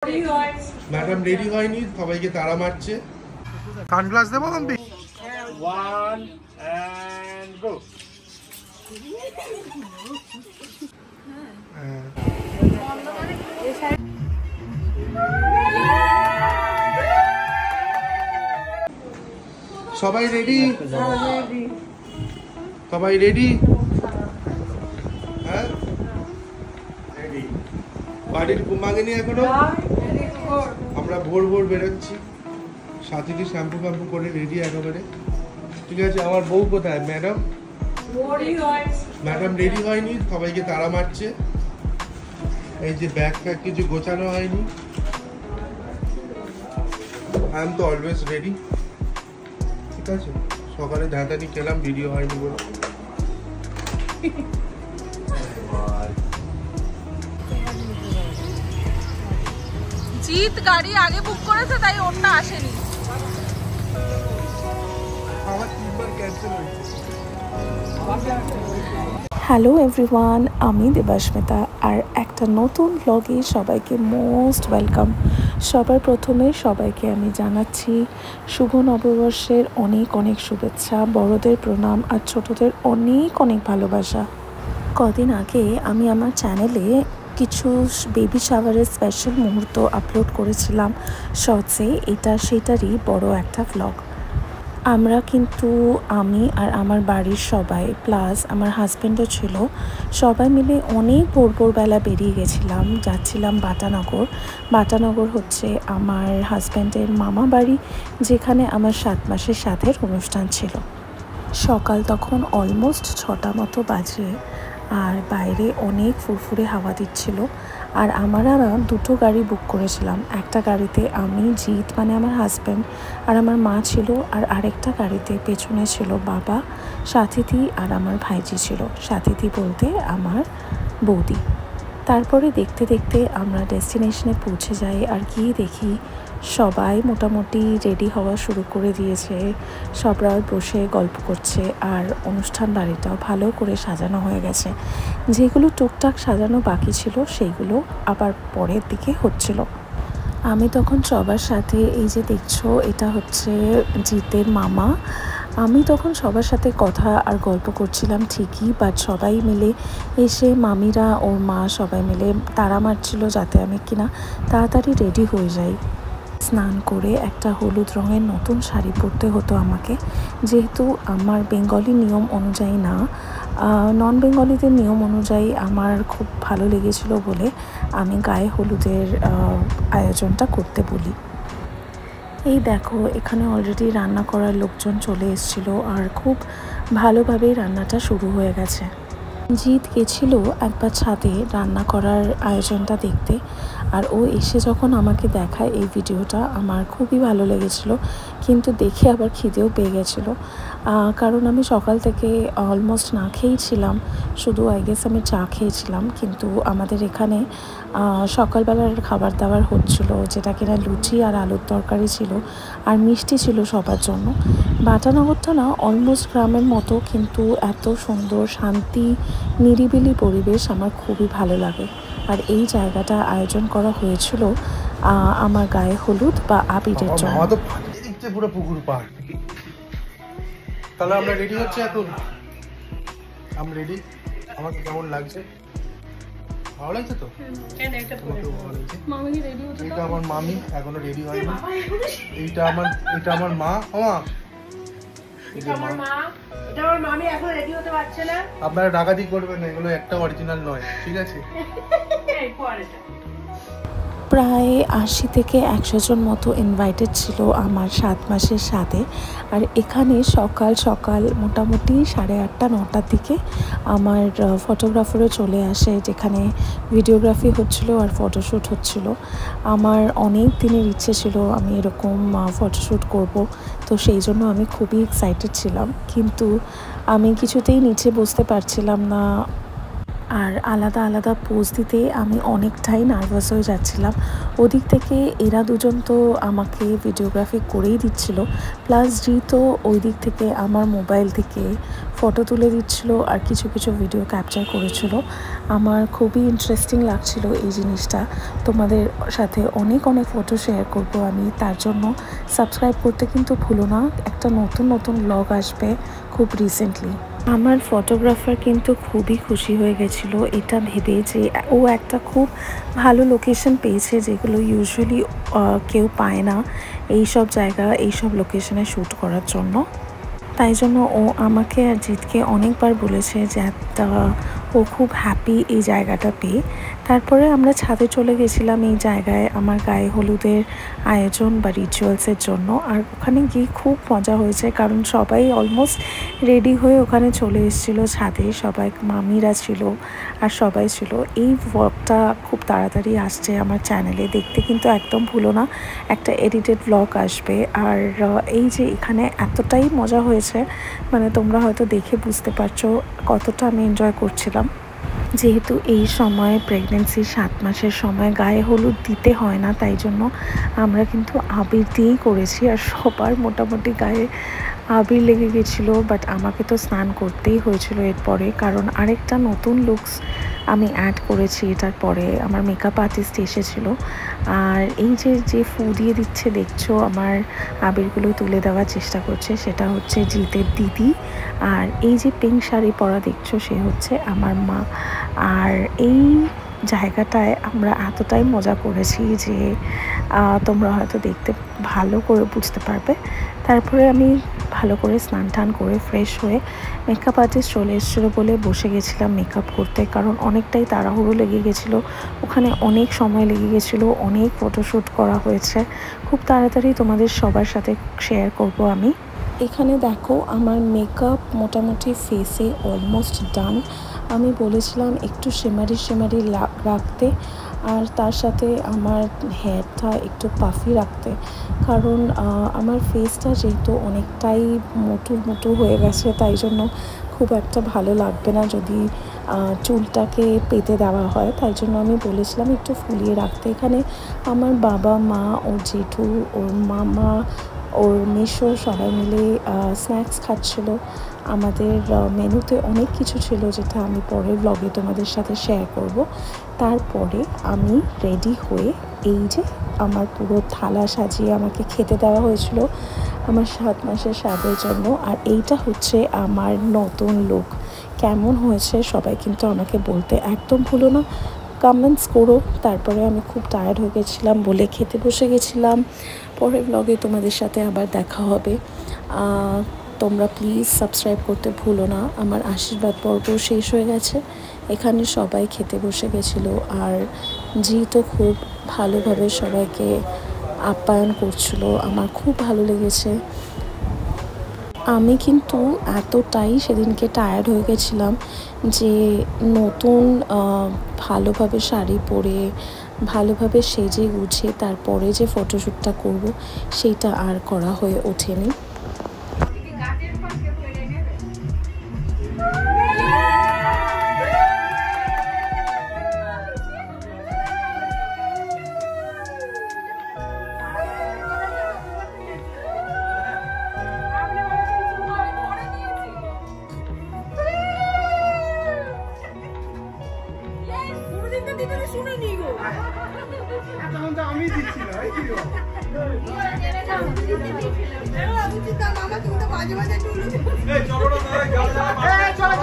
Madam ready হয়নি, সবাইকে তাড়া মারছে। সানগ্লাস দেবো আমি। 1 and go. সবাই রেডি? সবাই রেডি? হ্যাঁ রেডি। বাড়ির ঘুম ভাঙেনি এখনো? আমরা ভোর ভোর বেরোচ্ছি, সাথীটি শ্যাম্পু ফ্যাম্পু করে রেডি একেবারে। ঠিক আছে, আমার বউ কোথায়? ম্যাডাম ম্যাডাম রেডি হয়নি, সবাইকে তাড়া মারছে। এই যে ব্যাগ ফ্যাগ কিছু গোছানো হয়নি। আই এম তো অলওয়েজ রেডি। ঠিক আছে, সকালে ধাঁধানি খেলাম, ভিডিও হয়নি বলে। জিৎ গাড়ি আগে বুক করেছে, তাই ওরটা আসেনি। আমার তিনবার ক্যান্সেল হয়েছে। হ্যালো এভরিওয়ান, আমি দেবাস্মিতা আর একটা নতুন ব্লগে সবাইকে মোস্ট ওয়েলকাম। সবার প্রথমে সবাইকে আমি জানাচ্ছি শুভ নববর্ষের অনেক অনেক শুভেচ্ছা, বড়দের প্রণাম আর ছোটদের অনেক অনেক ভালোবাসা। কদিন আগে আমি আমার চ্যানেলে কিছু বেবি শাওয়ারের স্পেশাল মুহূর্ত আপলোড করেছিলাম শর্টসে, এটা সেটারই বড় একটা ভ্লগ। আমরা কিন্তু আমি আর আমার বাড়ির সবাই প্লাস আমার হাজব্যান্ডও ছিল, সবাই মিলে অনেক ভোরবেলা বেরিয়ে গেছিলাম। যাচ্ছিলাম বাটানগর। বাটানগর হচ্ছে আমার হাজব্যান্ডের মামা বাড়ি, যেখানে আমার 7 মাসের সাথের অনুষ্ঠান ছিল। সকাল তখন অলমোস্ট 6টা মতো বাজে, আর বাইরে অনেক ফুরফুরে হাওয়া দিচ্ছিল। আর আমরা দুটো গাড়ি বুক করেছিলাম। একটা গাড়িতে আমি, জিৎ মানে আমার হাজব্যান্ড আর আমার মা ছিল, আর আরেকটা গাড়িতে পেছনে ছিল বাবা, সাথীদি আর আমার ভাইজি ছিল। সাথীদি বলতে আমার বৌদি। তারপরে দেখতে দেখতে আমরা ডেস্টিনেশনে পৌঁছে যাই, আর গিয়ে দেখি সবাই মোটামুটি রেডি হওয়া শুরু করে দিয়েছে। সবরা বসে গল্প করছে, আর অনুষ্ঠান বাড়িটাও ভালো করে সাজানো হয়ে গেছে। যেগুলো টুকটাক সাজানো বাকি ছিল সেইগুলো আবার পরের দিকে হচ্ছিল। আমি তখন সবার সাথে, এই যে দেখছো এটা হচ্ছে জিতের মামা, আমি তখন সবার সাথে কথা আর গল্প করছিলাম ঠিকই, বাট সবাই মিলে এসে মামিরা ওর মা সবাই মিলে তাড়া মারছিল যাতে আমি কিনা তাড়াতাড়ি রেডি হয়ে যাই। স্নান করে একটা হলুদ রঙের নতুন শাড়ি পরতে হতো আমাকে, যেহেতু আমার বেঙ্গলি নিয়ম অনুযায়ী না, নন বেঙ্গলিদের নিয়ম অনুযায়ী আমার খুব ভালো লেগেছিল বলে আমি গায়ে হলুদের আয়োজনটা করতে বলি। এই দেখো, এখানে অলরেডি রান্না করার লোকজন চলে এসেছিল, আর খুব ভালোভাবেই রান্নাটা শুরু হয়ে গেছে। জিৎ গেছিল একবার ছাদে রান্না করার আয়োজনটা দেখতে, আর ও এসে যখন আমাকে দেখায় এই ভিডিওটা, আমার খুবই ভালো লেগেছিল। কিন্তু দেখে আবার খিদেও পেয়ে গেছিলো, কারণ আমি সকাল থেকে অলমোস্ট না খেয়েই ছিলাম, শুধু আই গেস আমি চা খেয়েছিলাম। কিন্তু আমাদের এখানে সকালবেলার খাবার দাবার হচ্ছিলো, যেটা কিনা লুচি আর আলুর তরকারি ছিল, আর মিষ্টি ছিল সবার জন্য। বাটানগরটা না অলমোস্ট গ্রামের মতো, কিন্তু এত সুন্দর শান্তি নিরিবিলি পরিবেশ আমার খুবই ভালো লাগে। আর এই জায়গাটা আয়োজন করা হয়েছিল আমার গায়ে হলুদ বা আবিরের জন্য। পুরো পুকুর পাড়। তাহলে আমরা রেডি হচ্ছে এখন। আমি রেডি। আমাকে কেমন লাগছে? ভালো লাগছে তো? এইটা আমার মামি, এখনো রেডি হয়নি। এইটা আমার মা। আপনারা ডাকাতি করবেন না, এগুলো একটা অরিজিনাল নয়, ঠিক আছে? প্রায় 80 থেকে 100 জন মতো ইনভাইটেড ছিল আমার 7 মাসের সাথে। আর এখানে সকাল সকাল মোটামুটি 8:30 9টার দিকে আমার ফটোগ্রাফারও চলে আসে, যেখানে ভিডিওগ্রাফি হচ্ছিল আর ফটোশ্যুট হচ্ছিল। আমার অনেক দিনের ইচ্ছে ছিল আমি এরকম ফটোশ্যুট করব, তো সেই জন্য আমি খুবই এক্সাইটেড ছিলাম। কিন্তু আমি কিছুতেই নিচে বসতে পারছিলাম না, আর আলাদা আলাদা পোজ দিতে আমি অনেকটাই নার্ভাস হয়ে যাচ্ছিলাম। ওদিক থেকে এরা দুজন তো আমাকে ভিডিওগ্রাফি করেই দিচ্ছিল, প্লাস জি তো ওই দিক থেকে আমার মোবাইল থেকে ফটো তুলে দিচ্ছিল আর কিছু কিছু ভিডিও ক্যাপচার করেছিল। আমার খুবই ইন্টারেস্টিং লাগছিল এই জিনিসটা। তোমাদের সাথে অনেক অনেক ফটো শেয়ার করব আমি, তার জন্য সাবস্ক্রাইব করতে কিন্তু ভুলো না। একটা নতুন নতুন ব্লগ আসবে খুব রিসেন্টলি। আমার ফটোগ্রাফার কিন্তু খুবই খুশি হয়ে গেছিলো এটা ভেবে যে ও একটা খুব ভালো লোকেশন পেয়েছে, যেগুলো ইউজুয়ালি কেউ পায় না এই সব জায়গা এই সব লোকেশনে শ্যুট করার জন্য। তাই জন্য ও আমাকে আর জিতকে অনেকবার বলেছে যে ও খুব হ্যাপি এই জায়গাটা পেয়ে। তারপরে আমরা ছাদে চলে গেছিলাম এই জায়গায় আমার গায়ে হলুদের আয়োজন বা রিচুয়ালসের জন্য। আর ওখানে গিয়ে খুব মজা হয়েছে, কারণ সবাই অলমোস্ট রেডি হয়ে ওখানে চলে এসেছিলো ছাদে। সবাই মামিরা ছিল আর সবাই ছিল। এই ব্লগটা খুব তাড়াতাড়ি আসছে আমার চ্যানেলে, দেখতে কিন্তু একদম ভুলো না, একটা এডিটেড ব্লগ আসবে। আর এই যে এখানে এতটাই মজা হয়েছে, মানে তোমরা হয়তো দেখে বুঝতে পারছো কতটা আমি এনজয় করছিলাম। যেহেতু এই সময় প্রেগনেন্সির 7 মাসের সময় গায়ে হলুদ দিতে হয় না, তাই জন্য আমরা কিন্তু আবির দিয়েই করেছি। আর সবার মোটামুটি গায়ে আবির লেগে গেছিলো, বাট আমাকে তো স্নান করতেই হয়েছিল এরপরে, কারণ আরেকটা নতুন লুকস আমি অ্যাড করেছি এটার পরে। আমার মেকআপ আর্টিস্ট এসেছিলো, আর এই যে ফু দিয়ে দিচ্ছে দেখছো, আমার আবিরগুলো তুলে দেওয়ার চেষ্টা করছে, সেটা হচ্ছে জিতের দিদি। আর এই যে পিঙ্ক শাড়ি পরা দেখছো, সে হচ্ছে আমার মা। আর এই জায়গাটায় আমরা এতটাই মজা করেছি যে তোমরা হয়তো দেখতে ভালো করে বুঝতে পারবে। তারপরে আমি ভালো করে স্নান টান করে ফ্রেশ হয়ে মেকআপ আর্টিস্ট চলে এসেছিলো বলে বসে গেছিলাম মেকআপ করতে, কারণ অনেকটাই তাড়াহুড়ো লেগে গেছিলো। ওখানে অনেক সময় লেগে গেছিলো, অনেক ফটোশ্যুট করা হয়েছে। খুব তাড়াতাড়ি তোমাদের সবার সাথে শেয়ার করব আমি। এখানে দেখো আমার মেকআপ মোটামুটি ফেসে অলমোস্ট ডান। আমি বলেছিলাম একটু শিমারি রাখতে, আর তার সাথে আমার হেয়ারটা একটু পাফি রাখতে, কারণ আমার ফেসটা যেহেতু অনেকটাই মোটু হয়ে গেছে, তাই জন্য খুব একটা ভালো লাগবে না যদি চুলটাকে পেতে দেওয়া হয়। তাই জন্য আমি বলেছিলাম একটু ফুলিয়ে রাখতে। এখানে আমার বাবা মা, ওর জেঠু, ওর মামা, ওর মেশো সবাই মিলে স্ন্যাক্স খাচ্ছিল। আমাদের মেনুতে অনেক কিছু ছিল, যেটা আমি পরের ব্লগে তোমাদের সাথে শেয়ার করব। তারপরে আমি রেডি হয়ে এই যে আমার পুরো থালা সাজিয়ে আমাকে খেতে দেওয়া হয়েছিল আমার 7 মাসের স্বাদের জন্য। আর এইটা হচ্ছে আমার নতুন লুক। কেমন হয়েছে সবাই কিন্তু আমাকে বলতে একদম ভুলো না, কমেন্টস করো। তারপরে আমি খুব টায়ার্ড হয়ে গেছিলাম বলে খেতে বসে গেছিলাম। পরের ব্লগে তোমাদের সাথে আবার দেখা হবে। তোমরা প্লিজ সাবস্ক্রাইব করতে ভুলো না। আমার আশীর্বাদ পর্ব শেষ হয়ে গেছে, এখানে সবাই খেতে বসে গেছিলো। আর জি তো খুব ভালোভাবে সবাইকে আপ্যায়ন করছিল, আমার খুব ভালো লেগেছে। আমি কিন্তু এতটাই সেদিনকে টায়ার্ড হয়ে গেছিলাম যে নতুন ভালোভাবে শাড়ি পরে ভালোভাবে সেজে গুছে তারপরে যে ফটোশ্যুটটা করব সেইটা আর করা হয়ে ওঠেনি। আমি দিচ্ছি না, মামা তুমি তো মাঝে মাঝে চলো